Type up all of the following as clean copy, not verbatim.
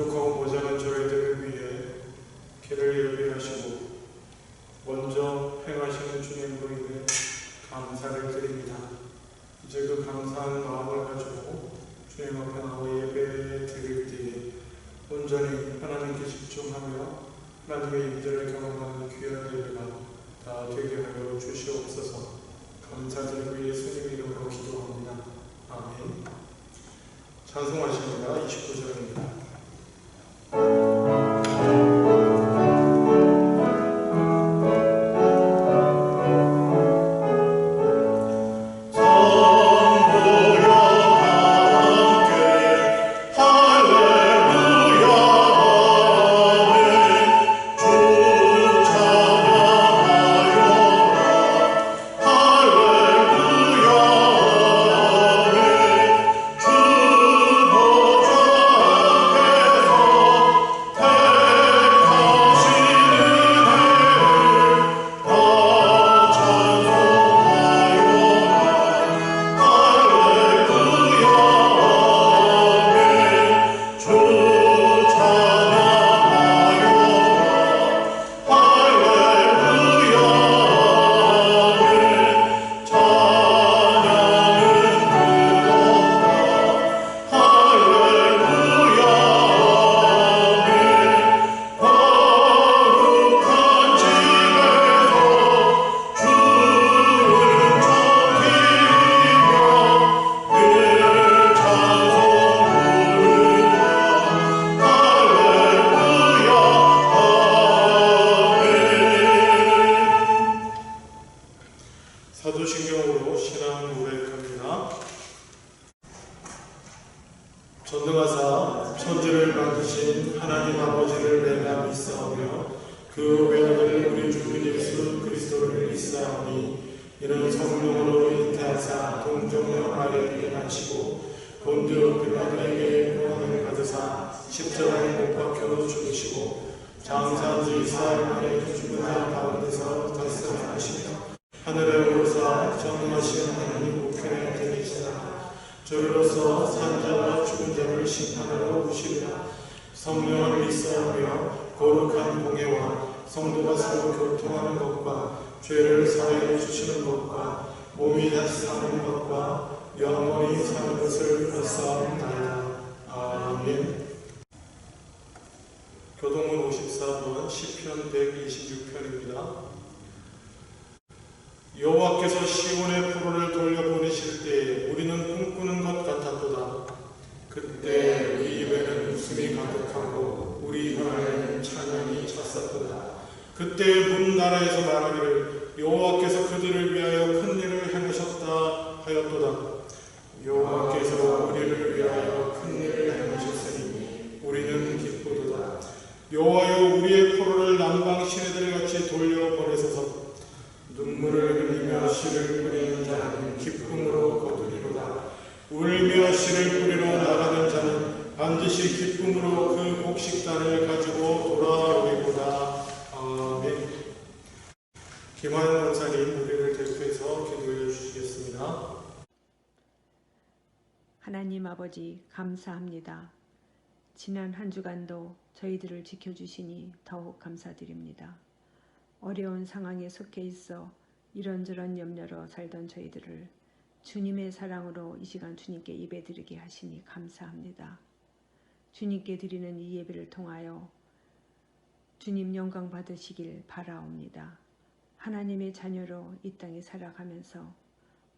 부족하고 모자란 저희들을 위해 길을 예비하시고 먼저 행하시는 주님으로 인해 감사를 드립니다. 이제 그 감사한 마음을 가지고 주님 앞에 나와 예배 드릴 때에 온전히 하나님께 집중하며 하나님의 임재를 경험하는 귀한 예배가 다 되게 하여 주시옵소서. 감사드리고 예수님 이름으로 기도합니다. 아멘. 찬송하십니다. 29절입니다. 사도신경으로 신앙 고백합니다. 전능하사 천지를 만드신 하나님 아버지를 내가 믿사오며 그 외아들 우리 주 예수 그리스도를 믿사오니 이는 성령으로 잉태하사 동정녀 마리아에게 낳으시고 본디오 빌라도에게 고난을 받으사 십자가에 못 박혀 죽으시고 장사지 사흘 만에 죽은 자 가운데서 다시 살아나시며 하늘에 오르사 전능하신 하나님 우편에 앉아 계시다. 저리로서 산자와 죽은 자를 심판하러 오시리라. 성령을 믿사오며 거룩한 공예와 성도가 서로 교통하는 것과 죄를 사하여 주시는 것과 몸이 다시 사는 것과 영원히 사는 것을 믿사옵나이다. 아멘. 교동문 54번 시편 126편입니다. 여호와께서 시온의 포로를 돌려보내실 때에 우리는 꿈꾸는 것 같았도다. 그때 우리 입에는 웃음이 가득하고 우리 혀에는 찬양이 찼었도다. 그때 문 나라에서 말하기를 여호와께서 그들을 위하여 큰 일을 행하셨다 하였도다. 여호와께서 우리를 위하여 큰 일을 행하셨으니 우리는 기쁘도다. 여호와여 우리의 포로를 남방 시내들같이 돌려보내소서. 눈물을 흘리며 씨를 뿌리는 자는 기쁨으로 거두리로다. 울며 씨를 뿌리러 나가는 자는 반드시 기쁨으로 그 곡식단을 가지고 돌아오리로다. 아멘. 김하영 원사님 우리를 대표해서 기도해 주시겠습니다. 하나님 아버지 감사합니다. 지난 한 주간도 저희들을 지켜주시니 더욱 감사드립니다. 어려운 상황에 속해 있어 이런저런 염려로 살던 저희들을 주님의 사랑으로 이 시간 주님께 예배드리게 하시니 감사합니다. 주님께 드리는 이 예배를 통하여 주님 영광 받으시길 바라옵니다. 하나님의 자녀로 이 땅에 살아가면서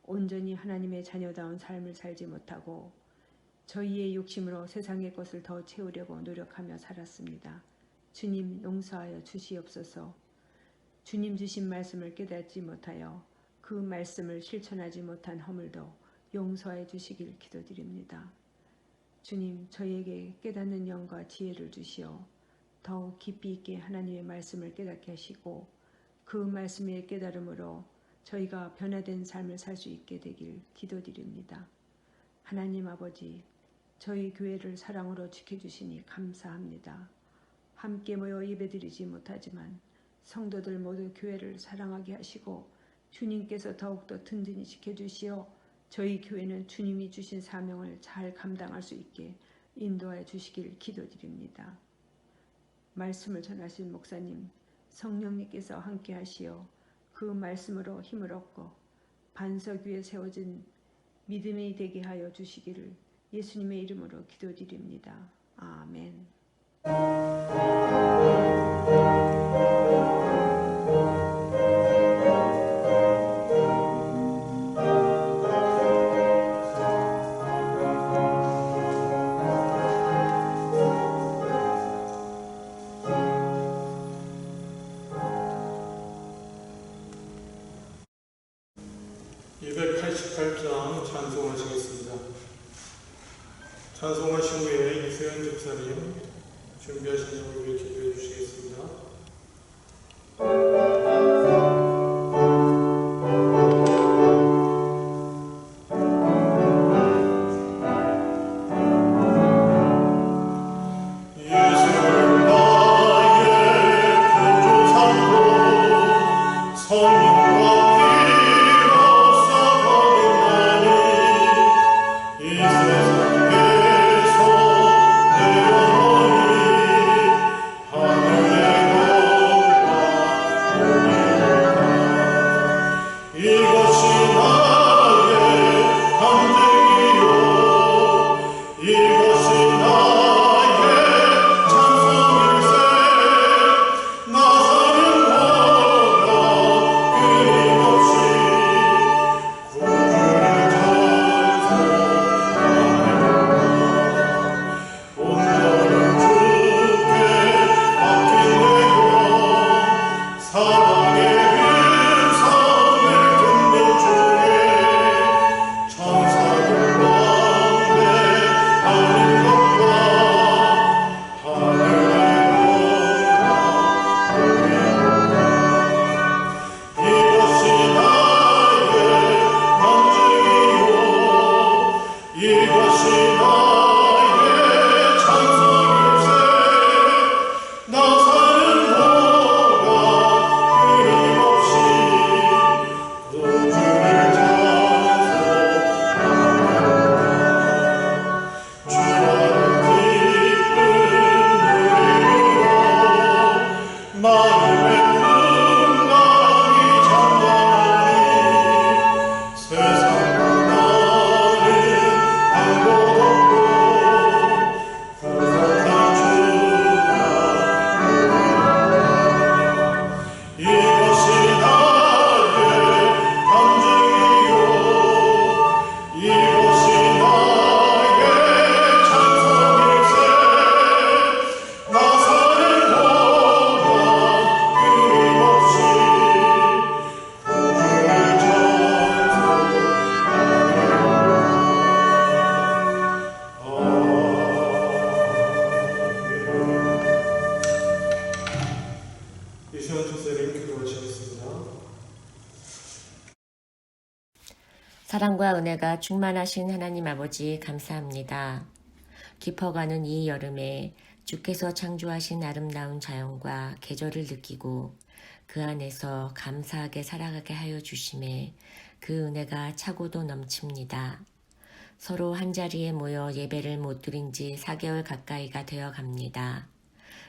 온전히 하나님의 자녀다운 삶을 살지 못하고 저희의 욕심으로 세상의 것을 더 채우려고 노력하며 살았습니다. 주님 용서하여 주시옵소서. 주님 주신 말씀을 깨닫지 못하여 그 말씀을 실천하지 못한 허물도 용서해 주시길 기도드립니다. 주님 저희에게 깨닫는 영과 지혜를 주시어 더욱 깊이 있게 하나님의 말씀을 깨닫게 하시고 그 말씀의 깨달음으로 저희가 변화된 삶을 살 수 있게 되길 기도드립니다. 하나님 아버지 저희 교회를 사랑으로 지켜주시니 감사합니다. 함께 모여 예배드리지 못하지만 성도들 모두 교회를 사랑하게 하시고 주님께서 더욱더 든든히 지켜주시어 저희 교회는 주님이 주신 사명을 잘 감당할 수 있게 인도하여 주시길 기도드립니다. 말씀을 전하신 목사님, 성령님께서 함께 하시어 그 말씀으로 힘을 얻고 반석 위에 세워진 믿음이 되게 하여 주시기를 예수님의 이름으로 기도드립니다. 아멘. 찬송하시겠습니다. 찬송하신 후에 이세현 집사님 준비하신 점을 위해 기도해 주시겠습니다. 사랑과 은혜가 충만하신 하나님 아버지 감사합니다. 깊어가는 이 여름에 주께서 창조하신 아름다운 자연과 계절을 느끼고 그 안에서 감사하게 살아가게 하여 주심에 그 은혜가 차고도 넘칩니다. 서로 한자리에 모여 예배를 못 드린 지 4개월 가까이가 되어 갑니다.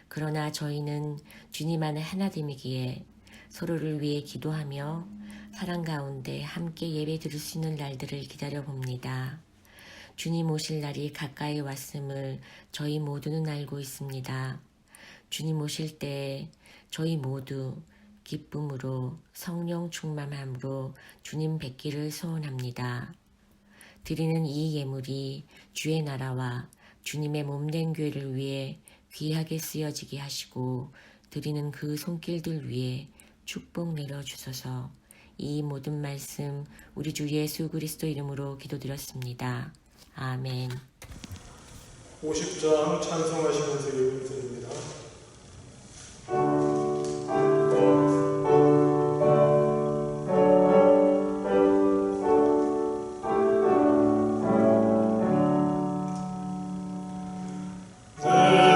그러나 저희는 주님 안에 하나됨이기에 서로를 위해 기도하며 사랑 가운데 함께 예배 드릴 수 있는 날들을 기다려 봅니다. 주님 오실 날이 가까이 왔음을 저희 모두는 알고 있습니다. 주님 오실 때 저희 모두 기쁨으로 성령 충만함으로 주님 뵙기를 소원합니다. 드리는 이 예물이 주의 나라와 주님의 몸된 교회를 위해 귀하게 쓰여지게 하시고 드리는 그 손길들 위에 축복 내려주소서. 이 모든 말씀 우리 주 예수 그리스도 이름으로 기도드렸습니다. 아멘. 50장 찬송하시면서 예배 드립니다. 사랑하여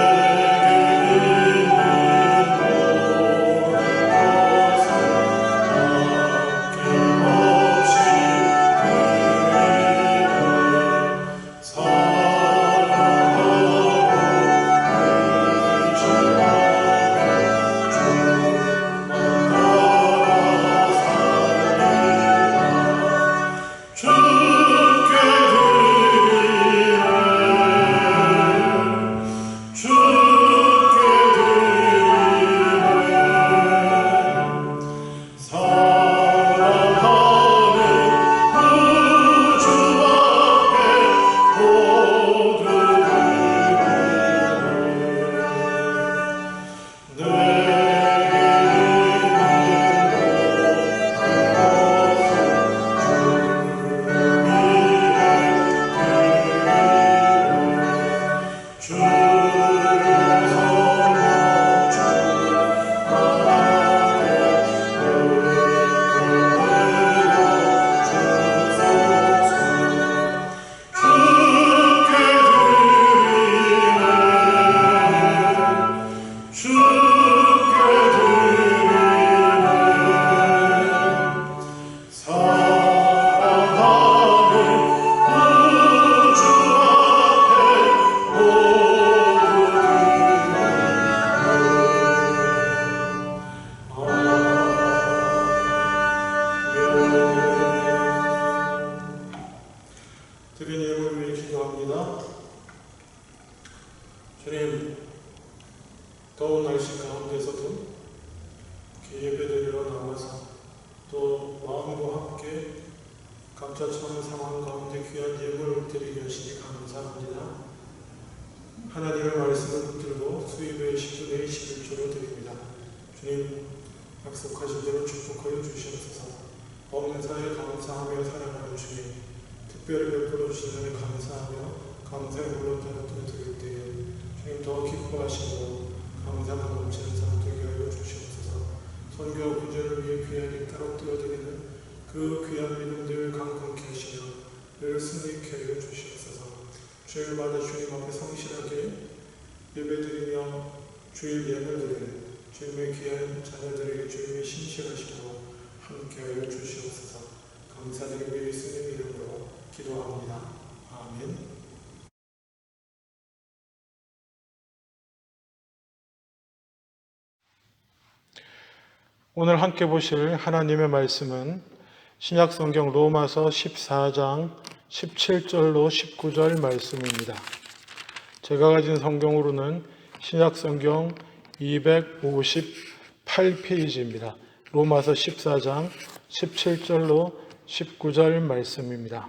더운 날씨 가운데서도 예배드리러 나와서 또 마음과 함께 각자 처한 상황 가운데 귀한 예물을 드리게 하시니 감사합니다. 하나님의 말씀을 붙들고 수입의 10분의 11조로 드립니다. 주님 약속하신 대로 축복하여 주시옵소서. 없는 사이에 감사하며 살아가는 주님, 특별히 베풀어 주시는 감사하며 감사의 물로 따뜻하게 드릴 때에 주님 더 기뻐하시고 감사가 넘치는 삶 되게 하여 주시옵소서. 선교와 구제를 위해 귀하게 따로 뛰어드리는 그 귀한 믿음들 강건케 하시며 늘 승리케 하여 주시옵소서. 주일마다 주님 앞에 성실하게 예배드리며 주일 예물드리는 주님의 귀한 자녀들에게 주님의 신실하시고 함께하여 주시옵소서. 감사드리며 예수님 이름으로 기도합니다. 아멘. 오늘 함께 보실 하나님의 말씀은 신약성경 로마서 14장 17절로 19절 말씀입니다. 제가 가진 성경으로는 신약성경 258페이지입니다. 로마서 14장 17절로 19절 말씀입니다.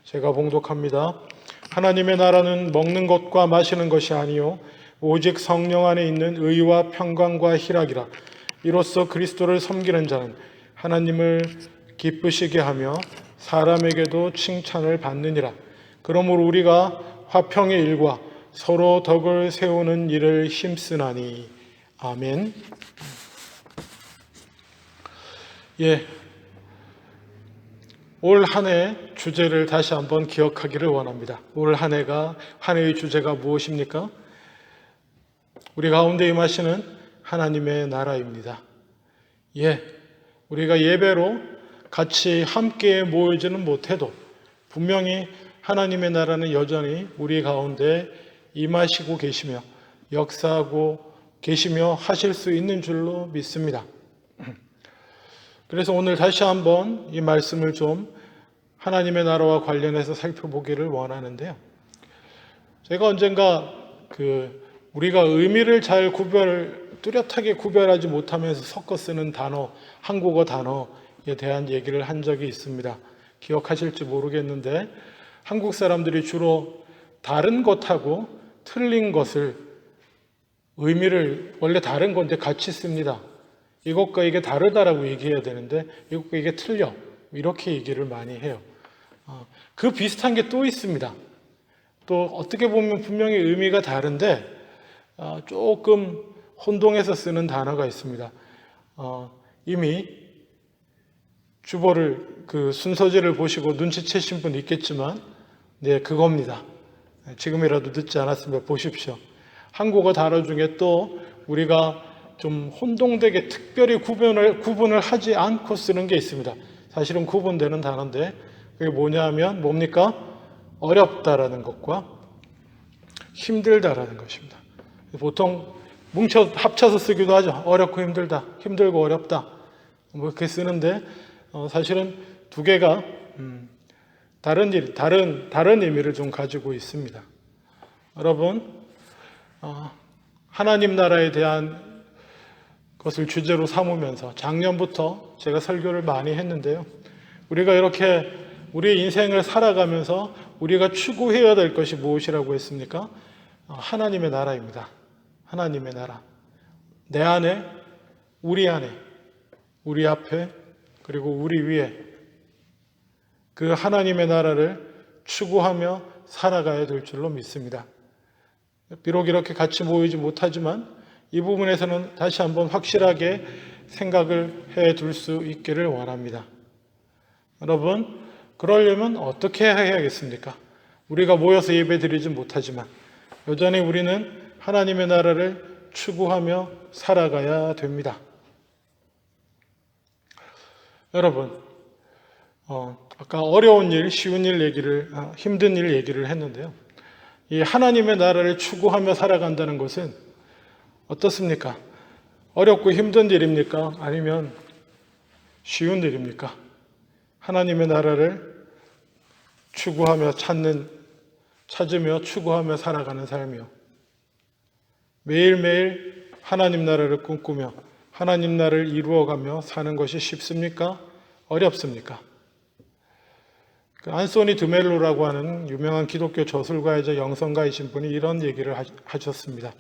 제가 봉독합니다. 하나님의 나라는 먹는 것과 마시는 것이 아니요 오직 성령 안에 있는 의와 평강과 희락이라. 이로써 그리스도를 섬기는 자는 하나님을 기쁘시게 하며 사람에게도 칭찬을 받느니라. 그러므로 우리가 화평의 일과 서로 덕을 세우는 일을 힘쓰나니. 아멘. 올 한 해 주제를 다시 한번 기억하기를 원합니다. 올 한 해의 주제가 무엇입니까? 우리 가운데 임하시는 하나님의 나라입니다. 우리가 예배로 같이 함께 모이지는 못해도 분명히 하나님의 나라는 여전히 우리 가운데 임하시고 계시며 역사하고 계시며 하실 수 있는 줄로 믿습니다. 그래서 오늘 다시 한번 이 말씀을 좀 하나님의 나라와 관련해서 살펴보기를 원하는데요. 제가 언젠가 우리가 의미를 잘 뚜렷하게 구별하지 못하면서 섞어 쓰는 단어, 한국어 단어에 대한 얘기를 한 적이 있습니다. 기억하실지 모르겠는데 한국 사람들이 주로 다른 것하고 틀린 것을 의미를 원래 다른 건데 같이 씁니다. 이것과 이게 다르다라고 얘기해야 되는데 이것과 이게 틀려 이렇게 얘기를 많이 해요. 그 비슷한 게 또 있습니다. 또 어떻게 보면 분명히 의미가 다른데 조금 혼동해서 쓰는 단어가 있습니다. 이미 주보를 순서지를 보시고 눈치채신 분 있겠지만 그겁니다. 지금이라도 늦지 않았으면 보십시오. 한국어 단어 중에 또 우리가 좀 혼동되게 특별히 구분을 하지 않고 쓰는 게 있습니다. 사실은 구분되는 단어인데 그게 뭐냐면 뭡니까? 어렵다라는 것과 힘들다라는 것입니다. 보통 합쳐서 쓰기도 하죠. 어렵고 힘들다, 힘들고 어렵다 뭐 이렇게 쓰는데 사실은 두 개가 다른 의미를 좀 가지고 있습니다. 여러분, 하나님 나라에 대한 것을 주제로 삼으면서 작년부터 제가 설교를 많이 했는데요. 우리가 이렇게 우리의 인생을 살아가면서 우리가 추구해야 될 것이 무엇이라고 했습니까? 하나님의 나라입니다. 하나님의 나라. 내 안에, 우리 앞에, 그리고 우리 위에 그 하나님의 나라를 추구하며 살아가야 될 줄로 믿습니다. 비록 이렇게 같이 모이지 못하지만 이 부분에서는 다시 한번 확실하게 생각을 해둘 수 있기를 원합니다. 여러분, 그러려면 어떻게 해야겠습니까? 우리가 모여서 예배드리지 못하지만 여전히 우리는 하나님의 나라를 추구하며 살아가야 됩니다. 여러분, 아까 어려운 일, 쉬운 일 힘든 일 얘기를 했는데요. 이 하나님의 나라를 추구하며 살아간다는 것은 어떻습니까? 어렵고 힘든 일입니까? 아니면 쉬운 일입니까? 하나님의 나라를 찾으며 추구하며 살아가는 삶이요. 매일매일 하나님 나라를 꿈꾸며 하나님 나라를 이루어가며 사는 것이 쉽습니까? 어렵습니까? 안소니 드멜로라고 하는 유명한 기독교 저술가이자 영성가이신 분이 이런 얘기를 하셨습니다.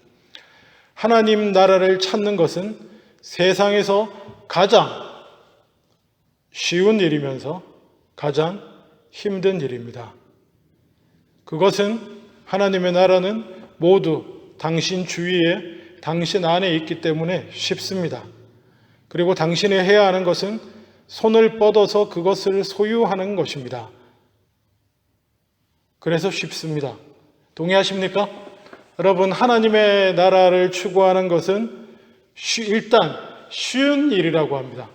하나님 나라를 찾는 것은 세상에서 가장 쉬운 일이면서 가장 힘든 일입니다. 그것은 하나님의 나라는 모두 당신 주위에 당신 안에 있기 때문에 쉽습니다. 그리고 당신이 해야 하는 것은 손을 뻗어서 그것을 소유하는 것입니다. 그래서 쉽습니다. 동의하십니까? 여러분, 하나님의 나라를 추구하는 것은 일단 쉬운 일이라고 합니다.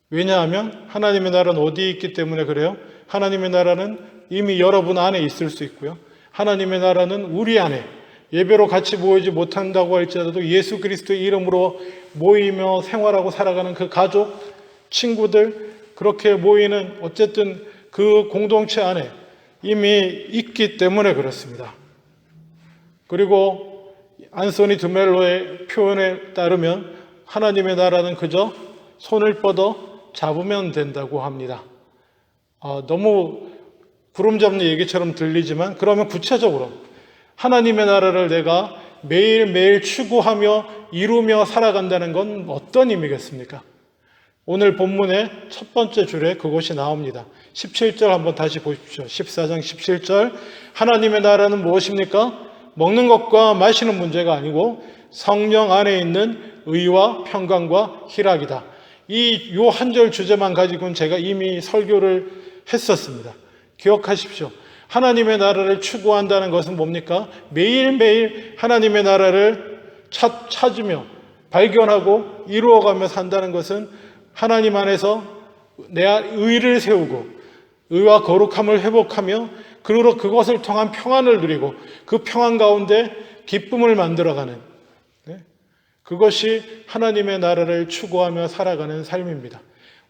왜냐하면 하나님의 나라는 어디에 있기 때문에 그래요? 하나님의 나라는 이미 여러분 안에 있을 수 있고요. 하나님의 나라는 우리 안에 예배로 같이 모이지 못한다고 할지라도 예수 그리스도의 이름으로 모이며 생활하고 살아가는 그 가족, 친구들, 그렇게 모이는 어쨌든 그 공동체 안에 이미 있기 때문에 그렇습니다. 그리고 안소니 드멜로의 표현에 따르면 하나님의 나라는 그저 손을 뻗어 잡으면 된다고 합니다. 너무 구름 잡는 얘기처럼 들리지만 그러면 구체적으로 하나님의 나라를 내가 매일매일 추구하며 이루며 살아간다는 건 어떤 의미겠습니까? 오늘 본문의 첫 번째 줄에 그것이 나옵니다. 17절 한번 다시 보십시오. 14장 17절. 하나님의 나라는 무엇입니까? 먹는 것과 마시는 문제가 아니고 성령 안에 있는 의와 평강과 희락이다. 요 한 절 주제만 가지고는 제가 이미 설교를 했었습니다. 기억하십시오. 하나님의 나라를 추구한다는 것은 뭡니까? 매일매일 하나님의 나라를 찾으며 발견하고 이루어가며 산다는 것은 하나님 안에서 내 의를 세우고 의와 거룩함을 회복하며 그리고 그것을 통한 평안을 누리고 그 평안 가운데 기쁨을 만들어가는 그것이 하나님의 나라를 추구하며 살아가는 삶입니다.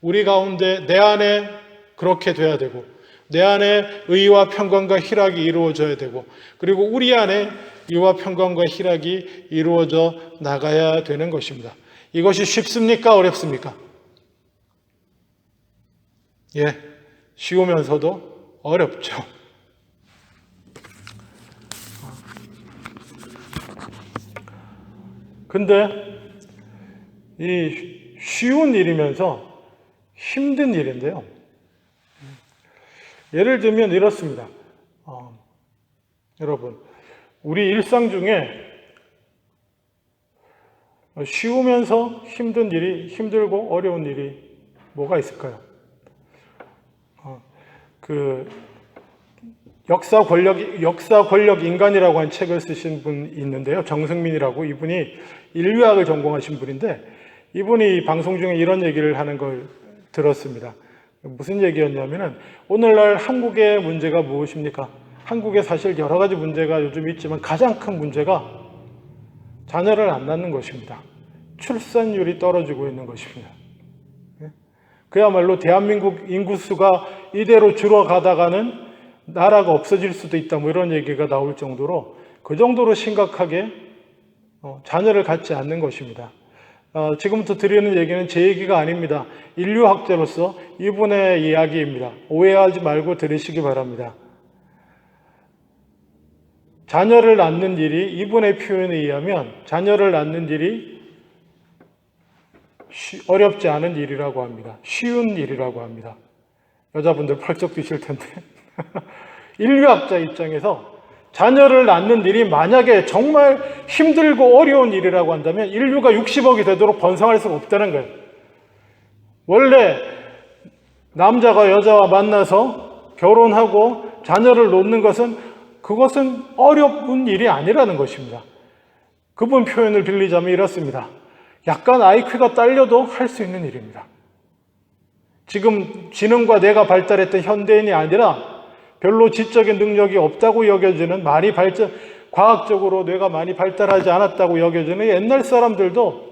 우리 가운데 내 안에 그렇게 돼야 되고 내 안에 의와 평강과 희락이 이루어져야 되고 그리고 우리 안에 의와 평강과 희락이 이루어져 나가야 되는 것입니다. 이것이 쉽습니까? 어렵습니까? 예, 쉬우면서도 어렵죠. 근데 이 쉬운 일이면서 힘든 일인데요. 예를 들면 이렇습니다. 여러분, 우리 일상 중에 쉬우면서 힘든 일이, 힘들고 어려운 일이 뭐가 있을까요? 역사 권력 인간이라고 한 책을 쓰신 분 있는데요. 정승민이라고, 이분이 인류학을 전공하신 분인데 이분이 방송 중에 이런 얘기를 하는 걸 들었습니다. 무슨 얘기였냐면은 오늘날 한국의 문제가 무엇입니까? 한국에 사실 여러 가지 문제가 요즘 있지만 가장 큰 문제가 자녀를 안 낳는 것입니다. 출산율이 떨어지고 있는 것입니다. 그야말로 대한민국 인구수가 이대로 줄어가다가는 나라가 없어질 수도 있다, 뭐 이런 얘기가 나올 정도로 그 정도로 심각하게 자녀를 갖지 않는 것입니다. 지금부터 드리는 얘기는 제 얘기가 아닙니다. 인류학자로서 이분의 이야기입니다. 오해하지 말고 들으시기 바랍니다. 자녀를 낳는 일이, 이분의 표현에 의하면 자녀를 낳는 일이 어렵지 않은 일이라고 합니다. 쉬운 일이라고 합니다. 여자분들 펄쩍 뛰실 텐데. 인류학자 입장에서 자녀를 낳는 일이 만약에 정말 힘들고 어려운 일이라고 한다면 인류가 60억이 되도록 번성할 수가 없다는 거예요. 원래 남자가 여자와 만나서 결혼하고 자녀를 놓는 것은 그것은 어려운 일이 아니라는 것입니다. 그분 표현을 빌리자면 이렇습니다. 약간 IQ가 딸려도 할 수 있는 일입니다. 지금 지능과 뇌가 발달했던 현대인이 아니라 별로 지적인 능력이 없다고 여겨지는, 과학적으로 뇌가 많이 발달하지 않았다고 여겨지는 옛날 사람들도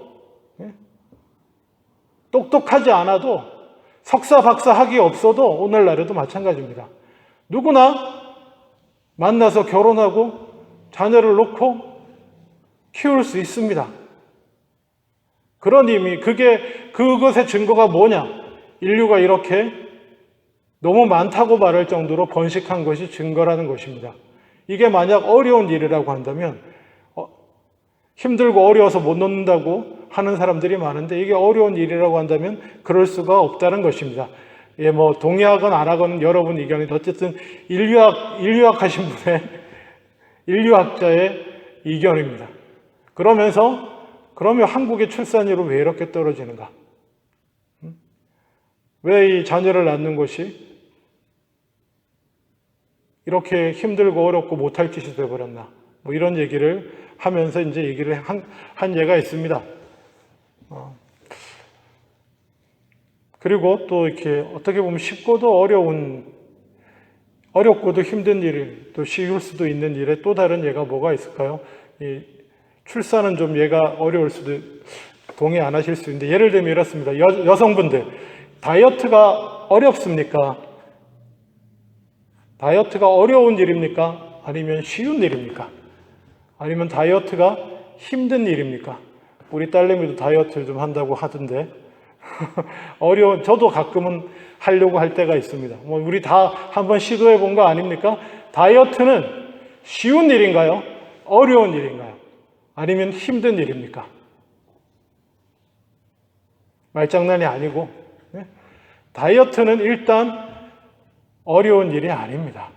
똑똑하지 않아도 석사, 박사 학위 없어도 오늘날에도 마찬가지입니다. 누구나 만나서 결혼하고 자녀를 놓고 키울 수 있습니다. 그런 의미, 그것의 증거가 뭐냐? 인류가 이렇게 너무 많다고 말할 정도로 번식한 것이 증거라는 것입니다. 이게 만약 어려운 일이라고 한다면, 힘들고 어려워서 못 놓는다고 하는 사람들이 많은데, 이게 어려운 일이라고 한다면 그럴 수가 없다는 것입니다. 예, 뭐 동의하건 안 하건 여러분 의견이 어쨌든 인류학 하신 분의 인류학자의 의견입니다. 그러면 한국의 출산율은 왜 이렇게 떨어지는가? 왜 이 자녀를 낳는 것이 이렇게 힘들고 어렵고 못할 짓이 되어버렸나? 뭐 이런 얘기를 하면서 이제 얘기를 한 예가 있습니다. 그리고 또 이렇게 어떻게 보면 쉽고도 어렵고도 힘든 일, 또 쉬울 수도 있는 일에 또 다른 예가 뭐가 있을까요? 이 출산은 좀 얘가 어려울 수도, 동의 안 하실 수 있는데, 예를 들면 이렇습니다. 여성분들, 다이어트가 어렵습니까? 다이어트가 어려운 일입니까? 아니면 쉬운 일입니까? 아니면 다이어트가 힘든 일입니까? 우리 딸내미도 다이어트 좀 한다고 하던데, 저도 가끔은 하려고 할 때가 있습니다. 뭐 우리 다 한번 시도해 본 거 아닙니까? 다이어트는 쉬운 일인가요? 어려운 일인가요? 아니면 힘든 일입니까? 말장난이 아니고, 다이어트는 일단 어려운 일이 아닙니다.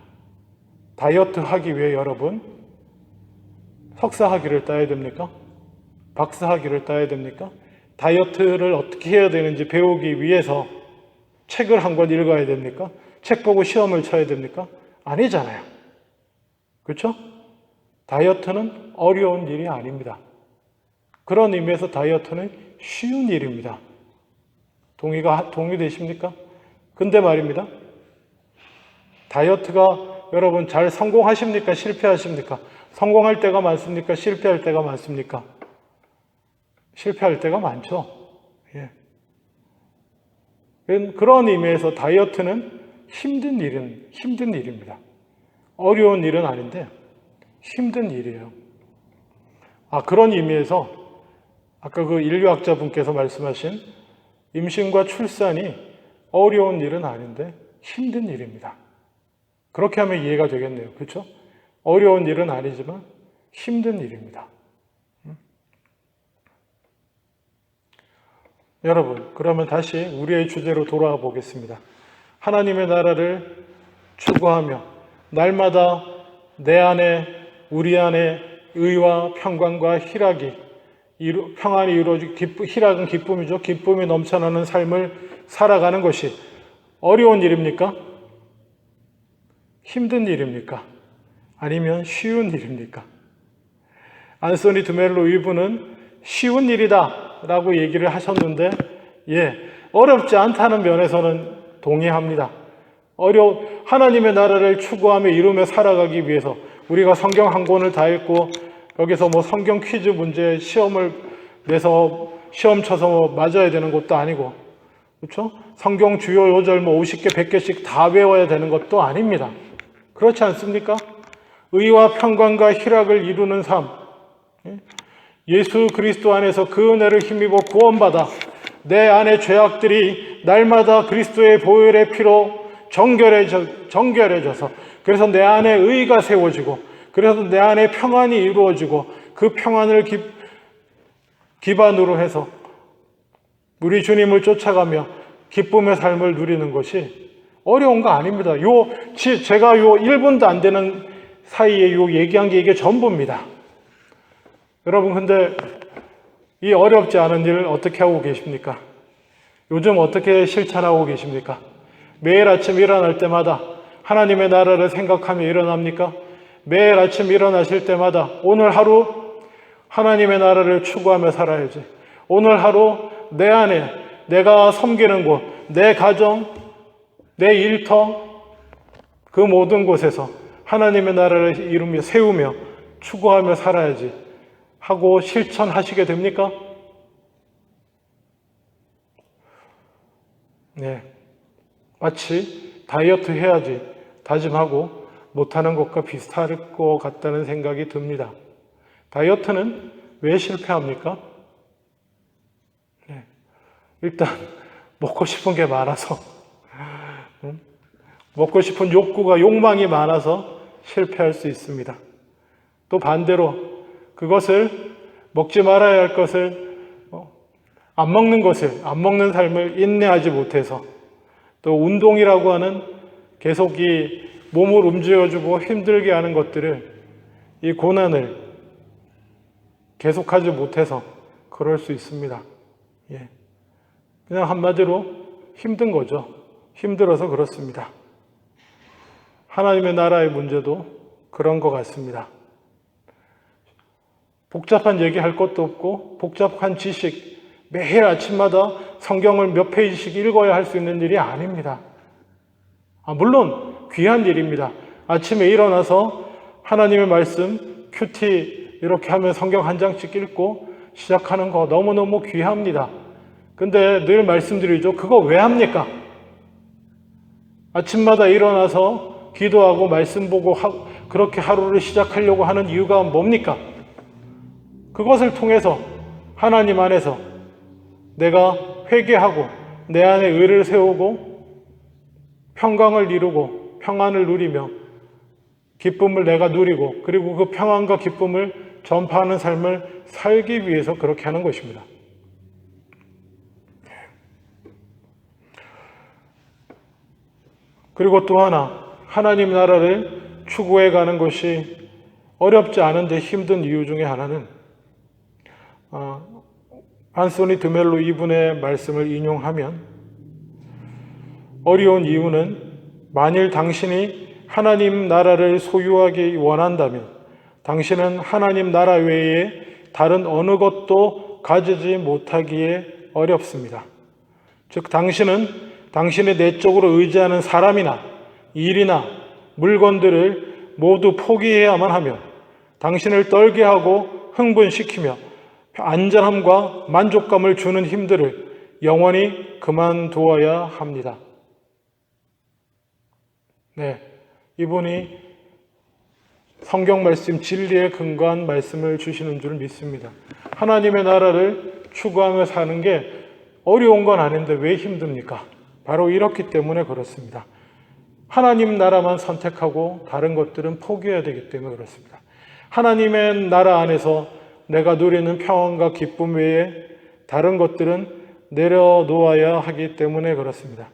다이어트 하기 위해 여러분 석사 학위를 따야 됩니까? 박사 학위를 따야 됩니까? 다이어트를 어떻게 해야 되는지 배우기 위해서 책을 한 권 읽어야 됩니까? 책 보고 시험을 쳐야 됩니까? 아니잖아요. 그렇죠? 다이어트는 어려운 일이 아닙니다. 그런 의미에서 다이어트는 쉬운 일입니다. 동의되십니까? 근데 말입니다. 다이어트가 여러분 잘 성공하십니까? 실패하십니까? 성공할 때가 많습니까? 실패할 때가 많습니까? 실패할 때가 많죠. 예. 그런 의미에서 다이어트는 힘든 일입니다. 어려운 일은 아닌데 힘든 일이에요. 그런 의미에서 아까 그 인류학자분께서 말씀하신 임신과 출산이 어려운 일은 아닌데 힘든 일입니다. 그렇게 하면 이해가 되겠네요. 그렇죠? 어려운 일은 아니지만 힘든 일입니다. 여러분, 그러면 다시 우리의 주제로 돌아와 보겠습니다. 하나님의 나라를 추구하며 날마다 내 안에, 우리 안에 의와 평강과 평안이 이루어지고, 희락은 기쁨이죠. 기쁨이 넘쳐나는 삶을 살아가는 것이 어려운 일입니까? 힘든 일입니까? 아니면 쉬운 일입니까? 안소니 드멜로 이분은 쉬운 일이다 라고 얘기를 하셨는데, 어렵지 않다는 면에서는 동의합니다. 하나님의 나라를 추구하며 이루며 살아가기 위해서 우리가 성경 한 권을 다 읽고 여기서 뭐 성경 퀴즈 문제 시험을 내서 시험 쳐서 맞아야 되는 것도 아니고, 그렇죠? 성경 주요 요절 뭐 50개, 100개씩 다 외워야 되는 것도 아닙니다. 그렇지 않습니까? 의와 평강과 희락을 이루는 삶, 예수 그리스도 안에서 그 은혜를 힘입어 구원받아 내 안의 죄악들이 날마다 그리스도의 보혈의 피로 정결해져서, 그래서 내 안에 의가 세워지고, 그래서 내 안에 평안이 이루어지고, 그 평안을 기반으로 해서 우리 주님을 쫓아가며 기쁨의 삶을 누리는 것이 어려운 거 아닙니다. 제가 1분도 안 되는 사이에 얘기한 게 이게 전부입니다. 여러분, 근데 이 어렵지 않은 일을 어떻게 하고 계십니까? 요즘 어떻게 실천하고 계십니까? 매일 아침 일어날 때마다 하나님의 나라를 생각하며 일어납니까? 매일 아침 일어나실 때마다 오늘 하루 하나님의 나라를 추구하며 살아야지. 오늘 하루 내 안에 내가 섬기는 곳, 내 가정, 내 일터, 그 모든 곳에서 하나님의 나라를 이루며 세우며 추구하며 살아야지 하고 실천하시게 됩니까? 네. 마치 다이어트 해야지 다짐하고 못하는 것과 비슷할 것 같다는 생각이 듭니다. 다이어트는 왜 실패합니까? 일단 먹고 싶은 게 많아서, 먹고 싶은 욕망이 많아서 실패할 수 있습니다. 또 반대로 그것을 먹지 말아야 할 것을 안 먹는 삶을 인내하지 못해서, 또 운동이라고 하는 계속 이 몸을 움직여주고 힘들게 하는 것들을, 이 고난을 계속하지 못해서 그럴 수 있습니다. 예. 그냥 한마디로 힘든 거죠. 힘들어서 그렇습니다. 하나님의 나라의 문제도 그런 것 같습니다. 복잡한 얘기할 것도 없고 복잡한 지식, 매일 아침마다 성경을 몇 페이지씩 읽어야 할 수 있는 일이 아닙니다. 물론 귀한 일입니다. 아침에 일어나서 하나님의 말씀 큐티 이렇게 하면 성경 한 장씩 읽고 시작하는 거 너무너무 귀합니다. 근데 늘 말씀드리죠. 그거 왜 합니까? 아침마다 일어나서 기도하고 말씀 보고 그렇게 하루를 시작하려고 하는 이유가 뭡니까? 그것을 통해서 하나님 안에서 내가 회개하고 내 안에 의를 세우고 평강을 이루고 평안을 누리며 기쁨을 내가 누리고, 그리고 그 평안과 기쁨을 전파하는 삶을 살기 위해서 그렇게 하는 것입니다. 그리고 또 하나, 하나님 나라를 추구해 가는 것이 어렵지 않은데 힘든 이유 중에 하나는 안소니 드멜로 이분의 말씀을 인용하면, 어려운 이유는 만일 당신이 하나님 나라를 소유하기 원한다면 당신은 하나님 나라 외에 다른 어느 것도 가지지 못하기에 어렵습니다. 즉 당신은 당신의 내적으로 의지하는 사람이나 일이나 물건들을 모두 포기해야만 하며 당신을 떨게 하고 흥분시키며 안전함과 만족감을 주는 힘들을 영원히 그만두어야 합니다. 네, 이분이 성경 말씀 진리에 근거한 말씀을 주시는 줄 믿습니다. 하나님의 나라를 추구하며 사는 게 어려운 건 아닌데 왜 힘듭니까? 바로 이렇기 때문에 그렇습니다. 하나님 나라만 선택하고 다른 것들은 포기해야 되기 때문에 그렇습니다. 하나님의 나라 안에서 내가 누리는 평안과 기쁨 외에 다른 것들은 내려놓아야 하기 때문에 그렇습니다.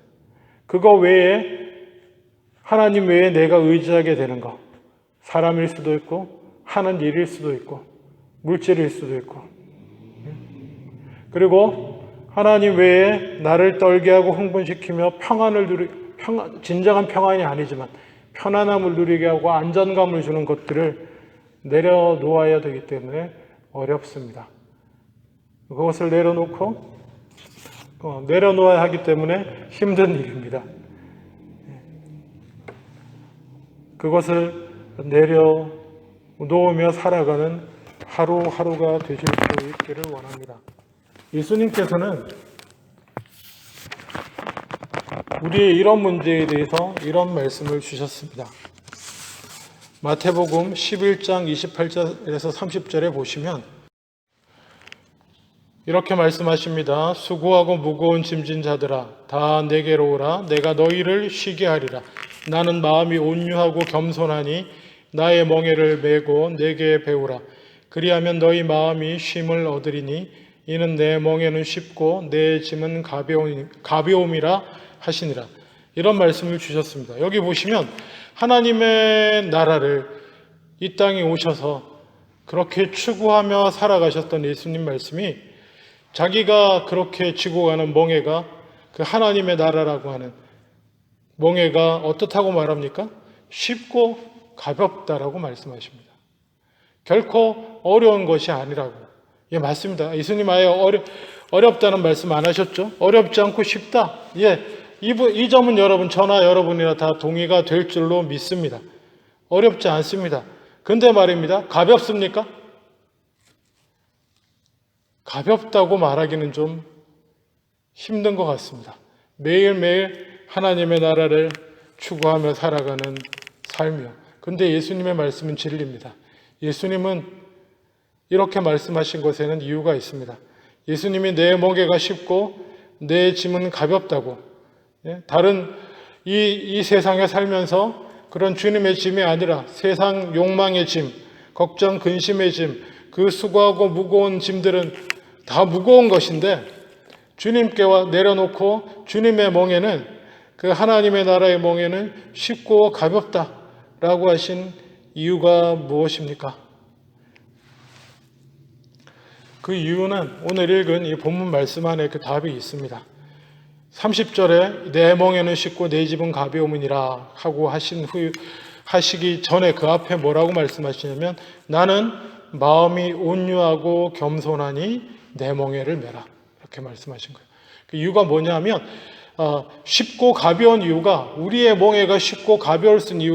그거 외에, 하나님 외에 내가 의지하게 되는 것, 사람일 수도 있고 하는 일일 수도 있고 물질일 수도 있고, 그리고 하나님 외에 나를 떨게 하고 흥분시키며 진정한 평안이 아니지만 편안함을 누리게 하고 안전감을 주는 것들을 내려놓아야 되기 때문에 어렵습니다. 그것을 내려놓아야 하기 때문에 힘든 일입니다. 그것을 내려놓으며 살아가는 하루하루가 되실 수 있기를 원합니다. 예수님께서는 우리의 이런 문제에 대해서 이런 말씀을 주셨습니다. 마태복음 11장 28절에서 30절에 보시면 이렇게 말씀하십니다. 수고하고 무거운 짐진 자들아 다 내게로 오라. 내가 너희를 쉬게 하리라. 나는 마음이 온유하고 겸손하니 나의 멍에를 메고 내게 배우라. 그리하면 너희 마음이 쉼을 얻으리니 이는 내 멍에는 쉽고 내 짐은 가벼움이라 하시니라. 이런 말씀을 주셨습니다. 여기 보시면 하나님의 나라를 이 땅에 오셔서 그렇게 추구하며 살아가셨던 예수님 말씀이 자기가 그렇게 지고 가는 멍에가 그 하나님의 나라라고 하는 멍에가 어떻다고 말합니까? 쉽고 가볍다라고 말씀하십니다. 결코 어려운 것이 아니라고. 예, 맞습니다. 예수님 아예 어렵다는 말씀 안 하셨죠? 어렵지 않고 쉽다. 예, 이 점은 저나 여러분이나 다 동의가 될 줄로 믿습니다. 어렵지 않습니다. 근데 말입니다. 가볍습니까? 가볍다고 말하기는 좀 힘든 것 같습니다. 매일매일 하나님의 나라를 추구하며 살아가는 삶이요. 근데 예수님의 말씀은 진리입니다. 예수님은 이렇게 말씀하신 것에는 이유가 있습니다. 예수님이 내 멍에가 쉽고 내 짐은 가볍다고. 다른 이 세상에 살면서 그런 주님의 짐이 아니라 세상 욕망의 짐, 걱정, 근심의 짐, 그 수고하고 무거운 짐들은 다 무거운 것인데 주님께 내려놓고 주님의 멍에는, 그 하나님의 나라의 멍에는 쉽고 가볍다라고 하신 이유가 무엇입니까? 그 이유는 오늘 읽은 이 본문 말씀 안에 그 답이 있습니다. 30절에 내 멍에는 쉽고 내 짐은 가벼움이니라 하고 하시기 전에 그 앞에 뭐라고 말씀하시냐면 나는 마음이 온유하고 겸손하니 내 멍에를 메라, 이렇게 말씀하신 거예요. 그 이유가 뭐냐면 쉽고 가벼운 이유가, 우리의 멍에가 쉽고 가벼울 수 있는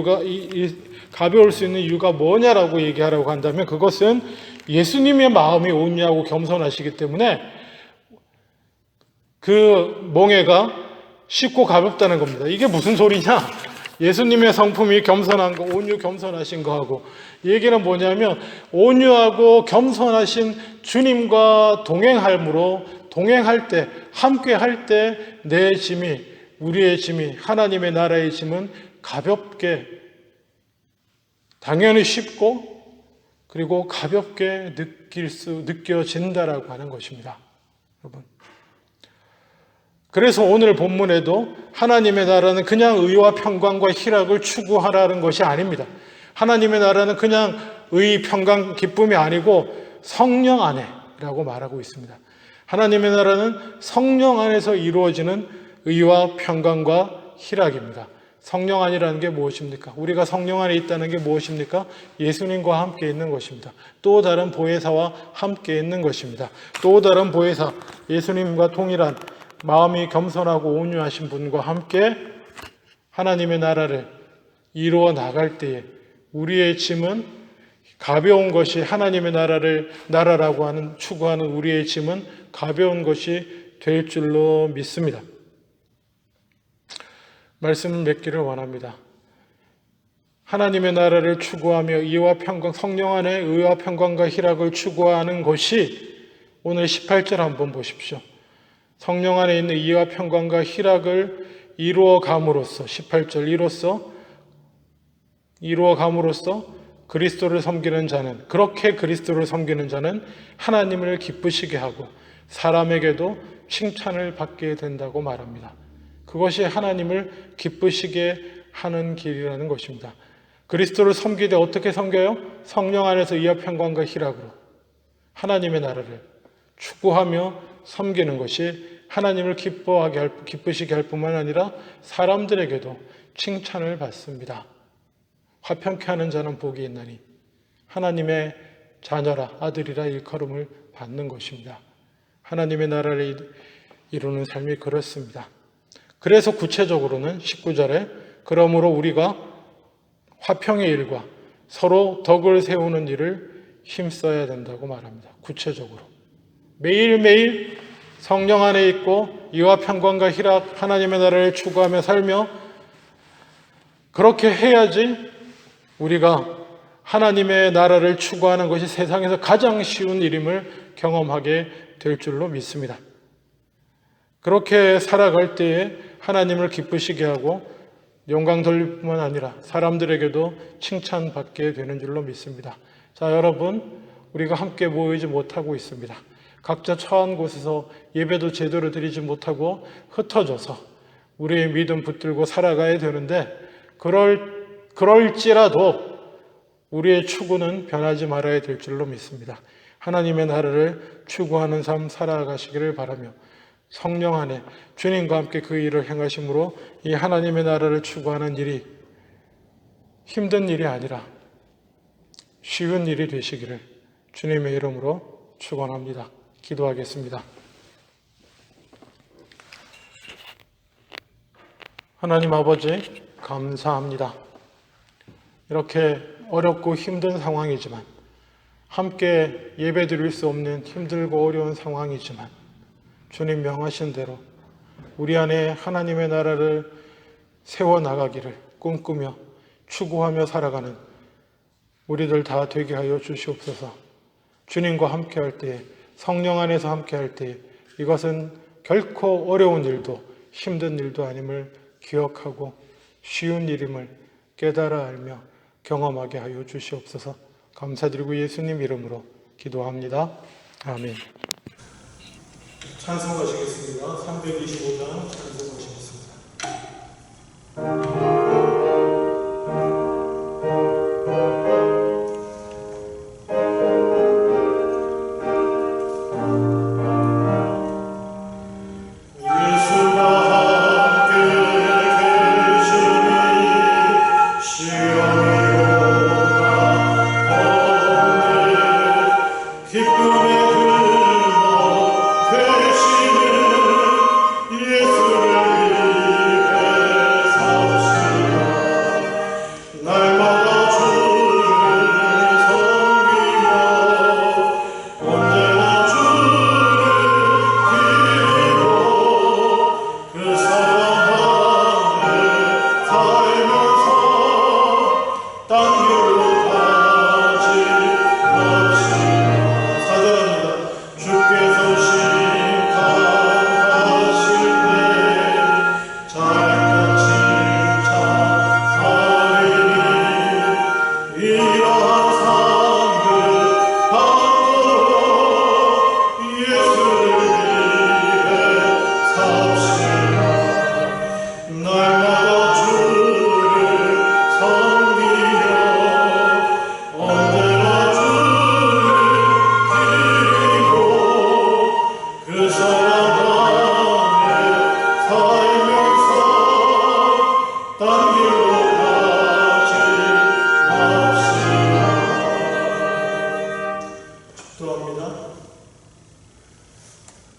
이유가 뭐냐라고 얘기하라고 한다면 그것은 예수님의 마음이 온유하고 겸손하시기 때문에 그 멍에가 쉽고 가볍다는 겁니다. 이게 무슨 소리냐? 예수님의 성품이 겸손한 거, 온유 겸손하신 거하고, 얘기는 뭐냐면 온유하고 겸손하신 주님과 동행할 때, 함께 할 때 내 짐이, 우리의 짐이, 하나님의 나라의 짐은 가볍게, 당연히 쉽고 그리고 가볍게 느껴진다라고 하는 것입니다. 여러분. 그래서 오늘 본문에도 하나님의 나라는 그냥 의와 평강과 희락을 추구하라는 것이 아닙니다. 하나님의 나라는 그냥 의, 평강, 기쁨이 아니고 성령 안에라고 말하고 있습니다. 하나님의 나라는 성령 안에서 이루어지는 의와 평강과 희락입니다. 성령 안이라는 게 무엇입니까? 우리가 성령 안에 있다는 게 무엇입니까? 예수님과 함께 있는 것입니다. 또 다른 보혜사와 함께 있는 것입니다. 또 다른 보혜사, 예수님과 동일한 마음이 겸손하고 온유하신 분과 함께 하나님의 나라를 이루어 나갈 때에 우리의 짐은 가벼운 것이, 하나님의 나라라고 추구하는 우리의 짐은 가벼운 것이 될 줄로 믿습니다. 말씀을 맺기를 원합니다. 하나님의 나라를 추구하며 의와 평강, 성령 안에 의와 평강과 희락을 추구하는 것이, 오늘 18절 한번 보십시오. 성령 안에 있는 의와 평강과 희락을 이루어감으로써, 18절 이루어감으로써 그리스도를 섬기는 자는, 그렇게 그리스도를 섬기는 자는 하나님을 기쁘시게 하고 사람에게도 칭찬을 받게 된다고 말합니다. 그것이 하나님을 기쁘시게 하는 길이라는 것입니다. 그리스도를 섬기되 어떻게 섬겨요? 성령 안에서 의와 평강과 희락으로 하나님의 나라를 추구하며 섬기는 것이 하나님을 기쁘시게 할 뿐만 아니라 사람들에게도 칭찬을 받습니다. 화평케 하는 자는 복이 있나니 하나님의 자녀라, 아들이라 일컬음을 받는 것입니다. 하나님의 나라를 이루는 삶이 그렇습니다. 그래서 구체적으로는 19절에 그러므로 우리가 화평의 일과 서로 덕을 세우는 일을 힘써야 된다고 말합니다. 구체적으로 매일매일 성령 안에 있고 의와 평강과 희락, 하나님의 나라를 추구하며 살며, 그렇게 해야지 우리가 하나님의 나라를 추구하는 것이 세상에서 가장 쉬운 일임을 경험하게 될 줄로 믿습니다. 그렇게 살아갈 때에 하나님을 기쁘시게 하고 영광 돌릴 뿐만 아니라 사람들에게도 칭찬받게 되는 줄로 믿습니다. 자, 여러분, 우리가 함께 모이지 못하고 있습니다. 각자 처한 곳에서 예배도 제대로 드리지 못하고 흩어져서 우리의 믿음 붙들고 살아가야 되는데, 그럴지라도 우리의 추구는 변하지 말아야 될 줄로 믿습니다. 하나님의 나라를 추구하는 삶 살아가시기를 바라며 성령 안에 주님과 함께 그 일을 행하심으로 이 하나님의 나라를 추구하는 일이 힘든 일이 아니라 쉬운 일이 되시기를 주님의 이름으로 축원합니다. 기도하겠습니다. 하나님 아버지, 감사합니다. 이렇게 어렵고 힘든 상황이지만, 함께 예배드릴 수 없는 힘들고 어려운 상황이지만 주님 명하신 대로 우리 안에 하나님의 나라를 세워나가기를 꿈꾸며 추구하며 살아가는 우리들 다 되게 하여 주시옵소서. 주님과 함께할 때에, 성령 안에서 함께할 때에 이것은 결코 어려운 일도 힘든 일도 아님을 기억하고 쉬운 일임을 깨달아 알며 경험하게 하여 주시옵소서. 감사드리고 예수님 이름으로 기도합니다. 아멘. 찬송하시겠습니다. 325장 찬송하시겠습니다.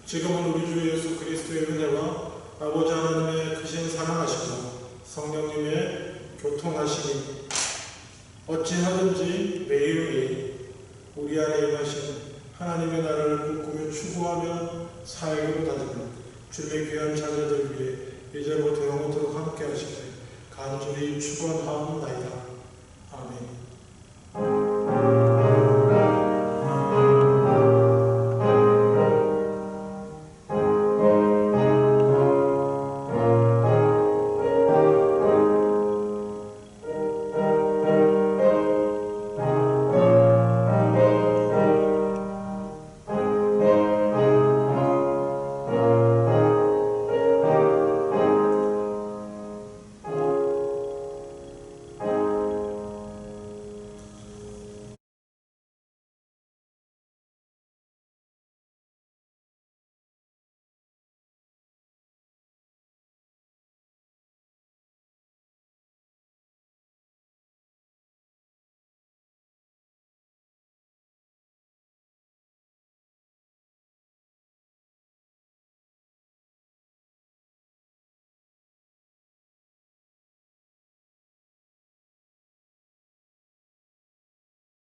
지금은 우리 주 예수 그리스도의 은혜와 아버지 하나님의 크신 사랑하시고 성령님의 교통하심이 어찌하든지 매일매일 우리 안에 임하신 하나님의 나라를 꿈꾸며 추구하며 살기로 다지는 주님의 귀한 자녀들 위해 이제부터 영원토록 함께 하시길 간절히 축원하옵나이다.